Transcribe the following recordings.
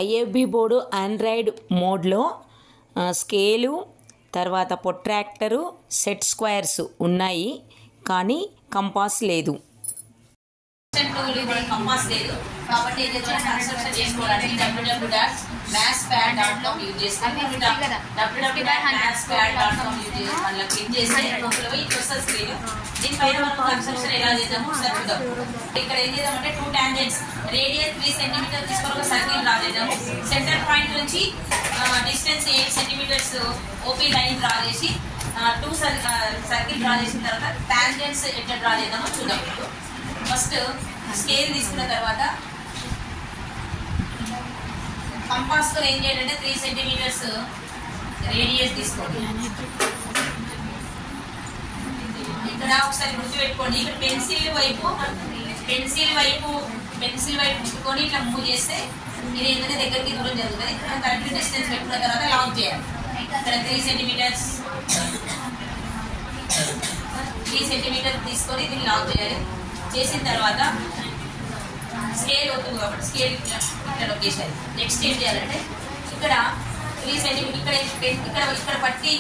IFB board Android మోడ్లో scale, తర్వాత protractor, set squares ఉన్నాయి, కానీ కంపాస్ లేదు. కంపాస్ లేదు కాబట్టి ఏదైనా కన్స్ట్రక్షన్ చేసుకోవడానికి www.mathspad.com యూజ్ చేస్తాం. www.mathspad.com యూజ్ చేసి మళ్ళీ క్లిక్ చేస్తే ఇది వస్తుంది స్క్రీన్. దీనిపైన మనం కన్స్ట్రక్షన్ ఎలా చేద్దాము ఒకసారి చూద్దాం. ఇక్కడ ఏం చేద్దామంటే 2 టాంజెంట్స్ రేడియస్ 3 సెంటీమీటర్ తీసుకొని ఒక సర్కిల్ డ్రా చేద్దాము. సెంటర్ పాయింట్ నుంచి distance 8 centimetres OP line draw చేసి 2 సర్కిల్ డ్రా చేసిన తర్వాత టాంజెంట్స్ ఎట్లా డ్రా చేద్దామో చూద్దాం. ఫస్ట్ స్కేల్ తీసుకున్న తర్వాత కంపాస్ తో ఏం చేయాలంటే 3 సెంటీమీటర్స్ రేడియస్ తీసుకోండి. ఇక్కడ ఒకసారి గుర్తుపెట్టుకోండి, ఇక్కడ పెన్సిల్ వైపు ముట్టుకొని ఇట్లా మూవ్ చేస్తే ఇది ఏంటంటే దగ్గరికి దూరం జరుగుతుంది. కరెక్ట్ డిస్టెన్స్ పెట్టుకున్న తర్వాత లాక్ చేయాలి. ఇక్కడ 3 సెంటీమీటర్స్ తీసుకొని దీన్ని లాక్ చేయాలి. చేసిన తర్వాత స్కేల్ అవుతుంది కాబట్టి స్కేల్ ఇట్లా లొకేషన్. నెక్స్ట్ ఏం చేయాలంటే ఇక్కడ 3 సెంటీమీటర్ ఇక్కడ పట్టి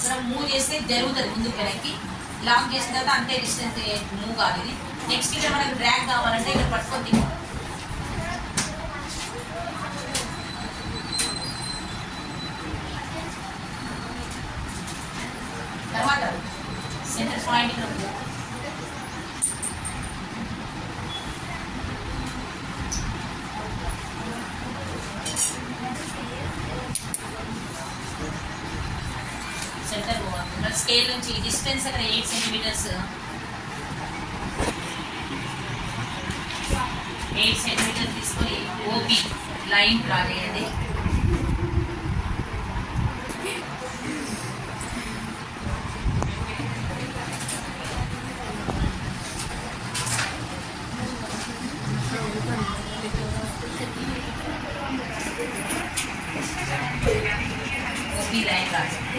మనం మూవ్ చేస్తే జరుగుతుంది ముందుకు వెనక్కి. లాక్ చేసిన తర్వాత అంతే డిస్టెన్స్ మూవ్ కాదు. నెక్స్ట్ ఇక్కడ మనకు డ్రాగ్ కావాలంటే ఇక్కడ పట్టుకొని తర్వాత సెంటర్ పాయింట్ ఇక్కడ సెంటర్ పోవాలి. స్కేల్ నుంచి డిస్టెన్స్ అక్కడ 8 సెంటీమీటర్స్ తీసుకొని ఓపీ లైన్ డ్రా చేయండి.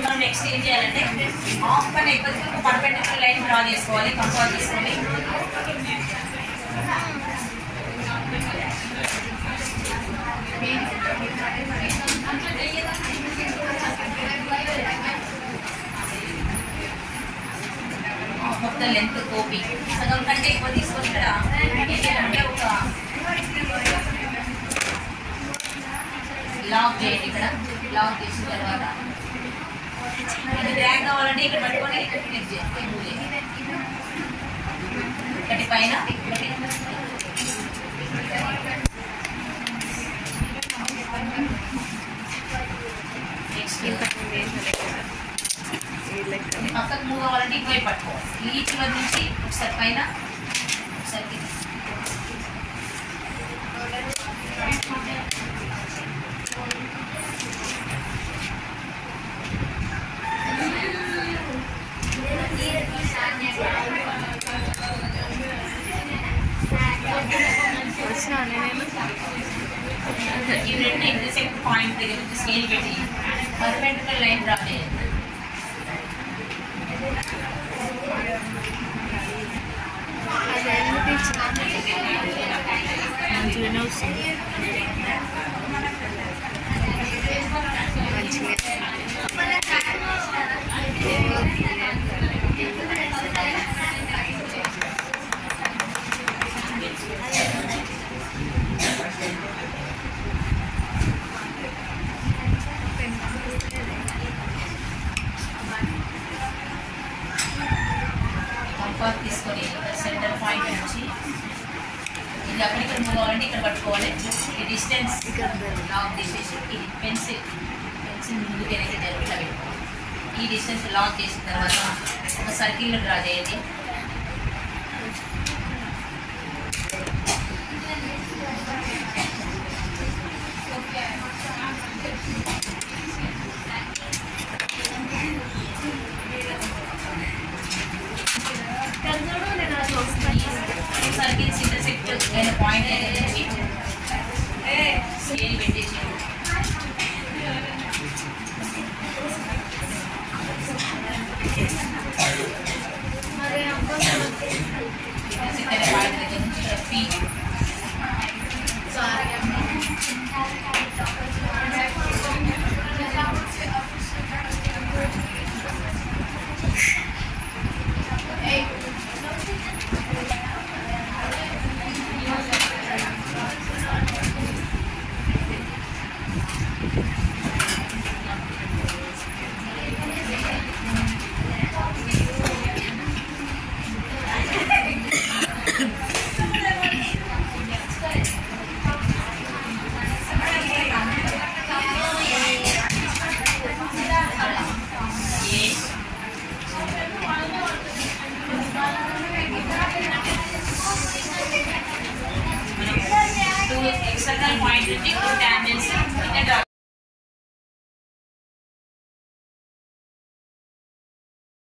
మనం నెక్స్ట్ ఏం చేయాలంటే హాఫ్ పని అయిపోతే ఒక పర్పెండిక్యులర్ లైన్ డ్రా చేసుకోవాలి. కంపాస్ తీసుకొని మొత్తం లెంత్ కోపి సగం కంటే ఎక్కువ తీసుకొని ఇక్కడ ఏంటంటే ఒక లాక్ చేయండి. ఇక్కడ లాక్ చేసిన తర్వాత ఇది డ్రాగ్ కావాలంటే ఇక్కడ పట్టుకొని క్లిక్ చేయండి. ఒకటి పైన పక్కకు మూవ్ కావాలంటే ఇటువై పట్టుకోవాలి. ఈ చివరి నుంచి ఒకసారి పైన ఒకసారి ఈ రెండు ఇంటర్సెక్ట్ పాయింట్ దగ్గర నుంచి స్కేల్ పెట్టి పర్పెండిక్యులర్ లైన్ డ్రా చేయండి. కంపాస్ తీసుకొని సెంటర్ పాయింట్ నుంచి ఇది అక్కడికి మూవ్ కావాలంటే ఇక్కడ పట్టుకోవాలి. ఈ డిస్టెన్స్ లాక్ చేసేసి ఇది పెన్సిల్ ముందుకు వెనక్కి ఇట్లా పెట్టుకోవాలి. ఈ డిస్టెన్స్ లాక్ చేసిన తర్వాత ఒక సర్కిల్ డ్రా చేయండి. సర్కిల్స్ ఇంటర్సెక్ట్ అయిన పాయింట్ నుంచి స్కేల్ పెట్టేసి ఎక్స్టర్నల్ పాయింట్ నుంచి టూ టాంజెంట్స్ డ్రా